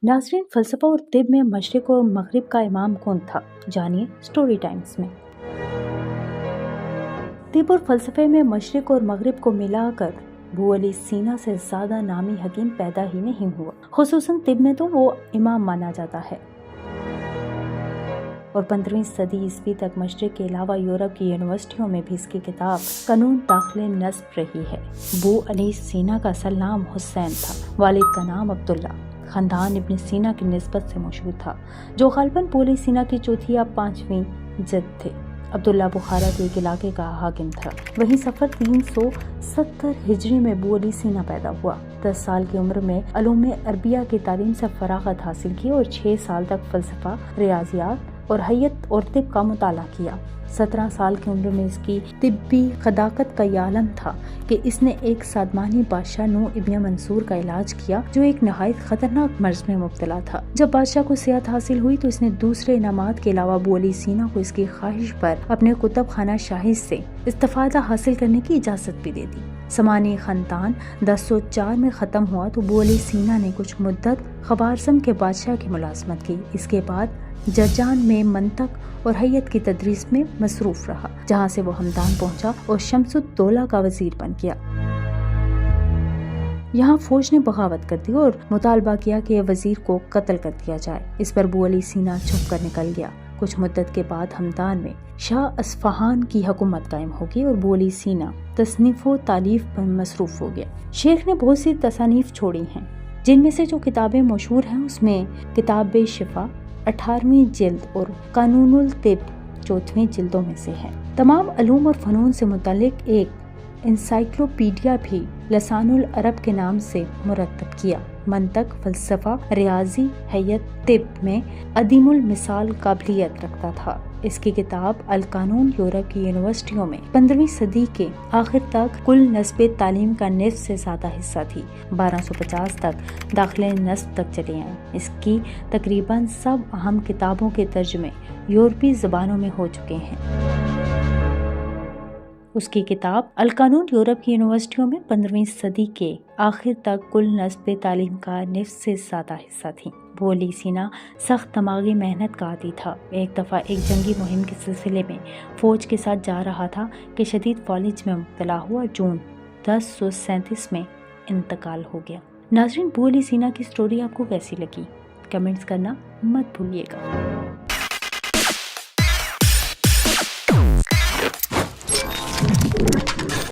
नाज़रीन, फ़लसफ़ा और तिब में मशरिक़ और मग़रिब का इमाम कौन था? जानिए स्टोरी टाइम्स में। तिब और फ़लसफ़े में मशरिक़ और मग़रिब को मिलाकर अबू अली सीना से ज़्यादा नामी हकीम पैदा ही नहीं हुआ। ख़ुसूसन तिब में तो वो इमाम माना जाता है। और 15वीं सदी ईस्वी तक मशरिक़ के अलावा यूरोप की यूनिवर्सिटियों में भी इसकी किताब कानून दाखिल नस्ब रही है। अबू अली सीना का असल नाम हुसैन था। वालिद का नाम अब्दुल्ला। ख़ानदान इब्न सीना की निस्बत से मशहूर था, जो ग़ालिबन अबू अली सीना की चौथी या पांचवीं जद थे। अब्दुल्ला बुखारा के एक इलाके का हाकिम था। वहीं सफ़र 370 हिजरी में अबू अली सीना पैदा हुआ। 10 साल की उम्र में अलूम अरबिया की तालीम से फ़राग़त हासिल की और 6 साल तक फ़लसफ़ा, रियाज़ियात और हय्यत और तिब का मुताला किया। 17 साल की उम्र में इसकी तिब्बी खदाकत का ये आलम था कि इसने एक सादमानी बादशाह नूह इब्न मंसूर का इलाज किया, जो एक नहायत खतरनाक मर्ज में मुब्तला था। जब बादशाह को सेहत हासिल हुई तो इसने दूसरे इनामात के अलावा अबू अली सीना को इसकी ख्वाहिश पर अपने कुतुब खाना शाही से इस्तिफादा हासिल करने की इजाज़त भी दे दी। समानी ख़ानदान 1004 में ख़त्म हुआ तो अबू अली सीना ने कुछ मुद्दत ख़वारज़म के बादशाह की मुलाज़मत की। इसके बाद जजान में मंतक और हय्यत की तदरीस में मसरूफ़ रहा, जहाँ से वो हमदान पहुँचा और शम्सुद्दौला का वज़ीर बन गया। यहाँ फौज ने बगावत कर दी और मुतालबा किया कि वज़ीर को कत्ल कर दिया जाए। इस पर अबू अली सीना छुप कर निकल गया। कुछ मुद्दत के बाद हमदान में शाह अस्फ़हान की हुकूमत कायम होगी और अबू अली सीना तसनीफ़ व तालीफ पर मसरूफ़ हो गया। शेख ने बहुत सी तसानीफ़ छोड़ी हैं, जिनमें से जो किताबें मशहूर हैं उसमें किताब शिफा 18वीं जिल्द और कानूनुल तिब 4वीं जिल्दों में से है। तमाम अलूम और फ़नून से मुतल्लिक़ एक एनसाइक्लोपीडिया भी लसानुल अरब के नाम से मुरतब किया। मंतक, फ़लसफ़ा, रियाज़ी, हय्यत, तिब में अदीमुल मिसाल काबिलियत रखता था। इसकी किताब अल कानून यूरोप की यूनिवर्सिटियों में 15वीं सदी के आखिर तक कुल नस्ब तालीम का निस्फ से ज़्यादा हिस्सा थी। 1250 तक दाखिले नस्ब तक चली आई। इसकी तकरीबन सब अहम किताबों के तर्जुमे यूरोपी ज़बानों में हो चुके हैं। उसकी किताब अल कानून यूरोप की यूनिवर्सिटियों में 15वीं सदी के आखिर तक कुल नस्ब तालीम का निस्फ से ज़्यादा हिस्सा थी। अबू अली सीना सख्त दिमागी मेहनत का आदी था। एक दफ़ा एक जंगी मुहिम के सिलसिले में फ़ौज के साथ जा रहा था कि शदीद फॉलिज में मुब्तला हुआ। जून 1037 में इंतकाल हो गया। नाज़रीन, अबू अली सीना की स्टोरी आपको कैसी लगी? कमेंट्स करना मत भूलिएगा।